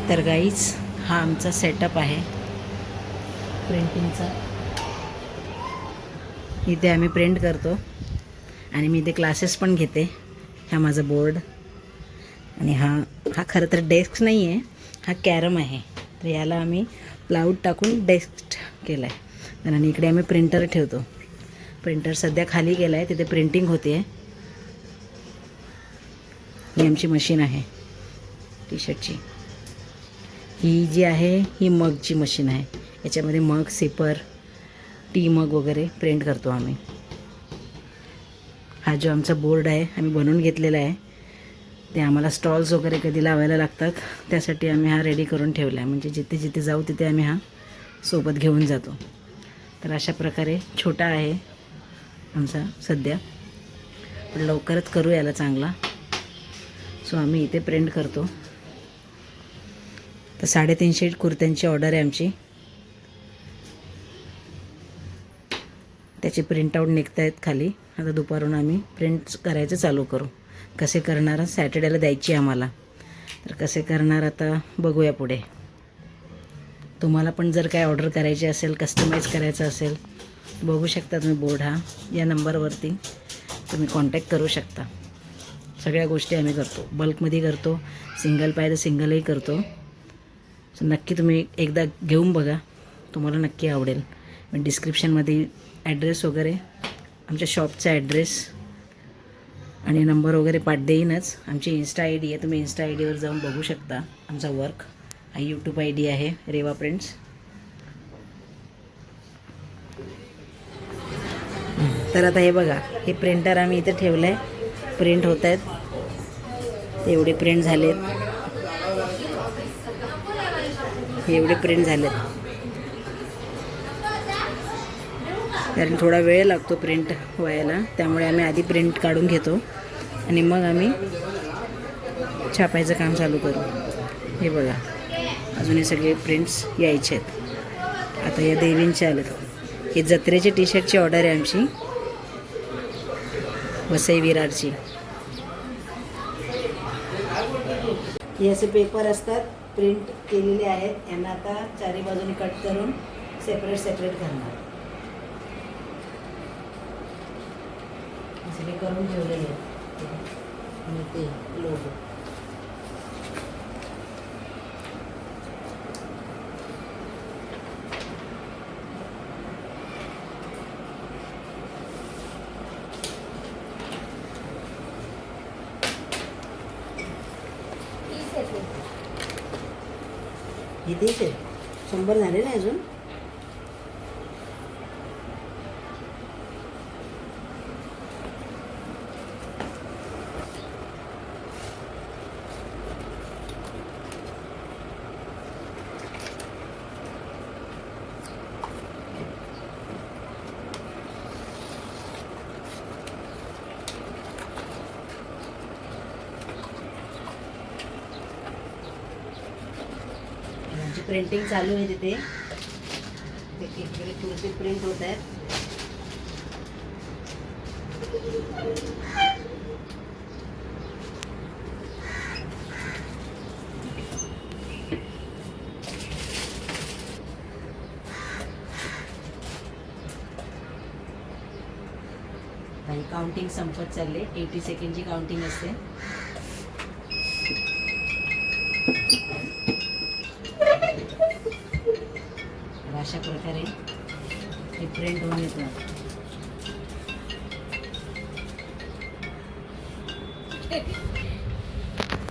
तर गाईज हा आमचा सेटअप आहे प्रिंटिंगचा. इथे आम्ही प्रिंट करतो आणि मी इथे क्लासेस पण घेते. हा माझा बोर्ड आणि हा खरं तर डेस्क नाही आहे, हा कॅरम आहे. तर याला आम्ही प्लाऊड टाकून डेस्क केला आहे. आणि इकडे आम्ही प्रिंटर ठेवतो. प्रिंटर सध्या खाली गेला आहे, तिथे प्रिंटिंग होते आहे. ही आमची मशीन आहे टी शर्टची. ही जी आहे ही मगची मशीन आहे. याच्यामध्ये मग, सिपर, टी मग वगैरे प्रिंट करतो आम्ही. हा जो आमचा बोर्ड आहे आम्ही बनवून घेतलेला आहे. ते आम्हाला स्टॉल्स वगैरे कधी लावायला लागतात, त्यासाठी आम्ही हा रेडी करून ठेवला आहे. म्हणजे जिथे जिथे जाऊ तिथे आम्ही हा सोबत घेऊन जातो. तर अशा प्रकारे छोटा आहे आमचा सध्या, पण लवकरच करू याला चांगला. सो आम्ही इथे प्रिंट करतो. तर 350 कुर्त्यांची ऑर्डर आहे आमची. त्याचे प्रिंटआउट निघत आहेत खाली. आता दुपारून आम्ही प्रिंट करायचं चालू करू. कसे करणार, सॅटर्डेला द्यायची आम्हाला. तर कसे करणार आता बघूया पुढे. तुम्हाला पण जर काय ऑर्डर करायची असेल, कस्टमाइज करायचं असेल, बघू शकता तुम्ही बोर्ड हा या नंबरवरती तुम्ही कॉन्टॅक्ट करू शकता. सगळ्या गोष्टी आम्ही करतो, बल्कमध्ये करतो, सिंगल पाहिजे सिंगलही करतो. सो नक्की तुम्ही एकदा घेऊन बघा, तुम्हाला नक्की आवडेल. मी डिस्क्रिप्शनमध्ये ॲड्रेस वगैरे, आमच्या शॉपचा ॲड्रेस आणि नंबर वगैरे देईनच. आमची इन्स्टा आय डी आहे, तुम्ही इन्स्टा आय डीवर जाऊन बघू शकता आमचा वर्क. हा यूट्यूब आय डी आहे रेवा प्रिंट्स. तर आता हे बघा, हे प्रिंटर आम्ही इथे ठेवलं आहे. प्रिंट होत आहेत, एवढे प्रिंट झालेत, हे एवढे प्रिंट झालेत. कारण थोडा वेळ लागतो प्रिंट व्हायला, त्यामुळे आम्ही आधी प्रिंट काढून घेतो आणि मग आम्ही छापायचं काम चालू करू. हे बघा, अजून हे सगळे प्रिंट्स यायचे आहेत. आता या देवींचे आलेत. हे जत्रेचे टी शर्टची ऑर्डर आहे आमची, वसई विरारची. हे असे पेपर असतात, प्रिंट केलेले आहेत. यांना आता चारी बाजूने कट करून सेपरेट करणार. सगळे करून ठेवलेले आहेत आणि ते लोगो. हे 30 आहे, 100 झाले नाही अजून. प्रिंटिंग चालू आहे तिथे. इकडे कुर्ते प्रिंट होत आहेत. काही काउंटिंग संपत चालले. 80 सेकंडची काउंटिंग असते. अशा प्रकारे हे प्रिंट होऊन येतं.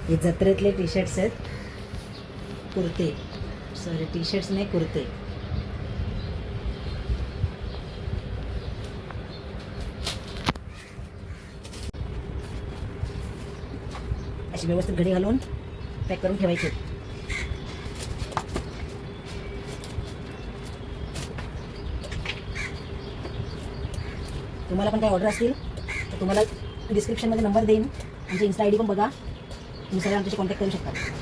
हे जत्रेतले टी शर्ट्स आहेत, कुर्ते. सॉरी, टी शर्ट्स नाही, कुर्ते. अशी व्यवस्थित घडी घालून पॅक करून ठेवायचे. तुम्हाला पण काय ऑर्डर असतील तर तुम्हाला डिस्क्रिप्शनमध्ये नंबर देईन. आमची इन्स्टा आय डी पण बघा, तुम्ही सगळ्या आमच्याशी कॉन्टॅक्ट करू शकता.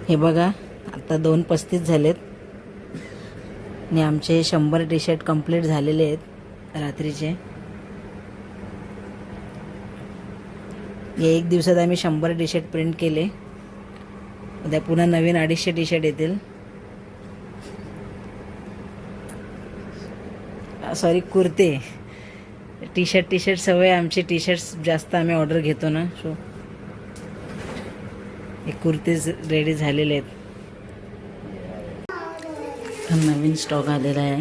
हे बघा आता 2:35 झालेत आणि आमचे 100 टी शर्ट कंप्लीट झालेले आहेत रात्रीचे. या 1 दिवसात आम्ही 100 टी शर्ट प्रिंट केले. उद्या पुन्हा नवीन 250 टी शर्ट येतील. सॉरी कुर्ते. टी शर्ट सवय आमचे. टी शर्ट्स जास्त आम्ही ऑर्डर घेतो ना, सो हे कुर्तेज रेडी झालेले आहेत. नवीन स्टॉक आलेला आहे.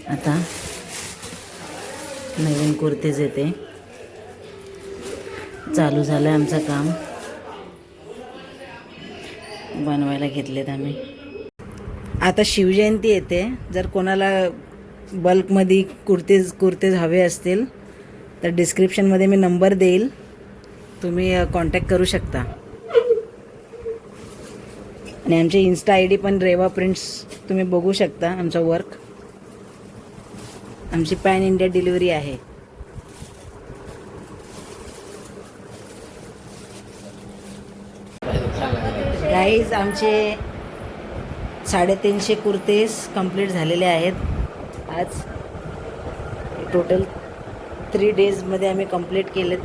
आता नवीन कुर्तेज येते. चालू झालं आहे आमचं काम. बनवायला घेतलेत आम्ही. आता शिवजयंती येते. जर कोणाला बल्कमध्ये कुर्तेज हवे असतील तर डिस्क्रिप्शनमध्ये मी नंबर देईल, तुम्ही कॉन्टॅक्ट करू शकता. आणि आमचे इन्स्टा ID पण रेवा प्रिंट्स, तुम्ही बघू शकता आमचं वर्क. आमची पॅन इंडिया डिलिव्हरी आहे. गाईज आमचे 350 कुर्तेस कंप्लीट झालेले आहेत. आज टोटल 3 डेजमध्ये आम्ही कंप्लीट केलेत.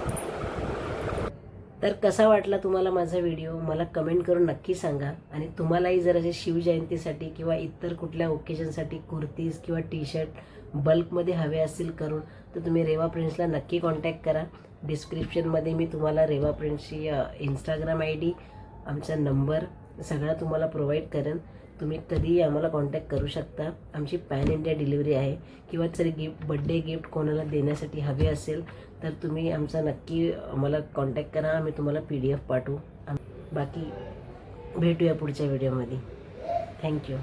तर कसा वाटला तुम्हाला माझा व्हिडिओ मला कमेंट करून नक्की सांगा. आणि तुम्हालाही जर असे शिवजयंतीसाठी किंवा इतर कुठल्या ओकेजनसाठी कुर्तीज किंवा टी शर्ट बल्कमध्ये हवे असतील करून, तर तुम्ही रेवा प्रिंट्सला नक्की कॉन्टॅक्ट करा. डिस्क्रिप्शनमध्ये मी तुम्हाला रेवा प्रिंट्सची इंस्टाग्राम ID, आमचा नंबर सगळा तुम्हाला प्रोव्हाइड करेन. तुम्ही कधीही आम्हाला कॉन्टॅक्ट करू शकता. आमची पॅन इंडिया डिलिव्हरी आहे. किंवा जर बड्डे गिफ्ट कोणाला देण्यासाठी हवे असेल तर तुम्ही आमचा नक्की आम्हाला कॉन्टॅक्ट करा. आम्ही तुम्हाला PDF पाठवू. बाकी भेटूया पुढच्या व्हिडिओमध्ये. थँक्यू.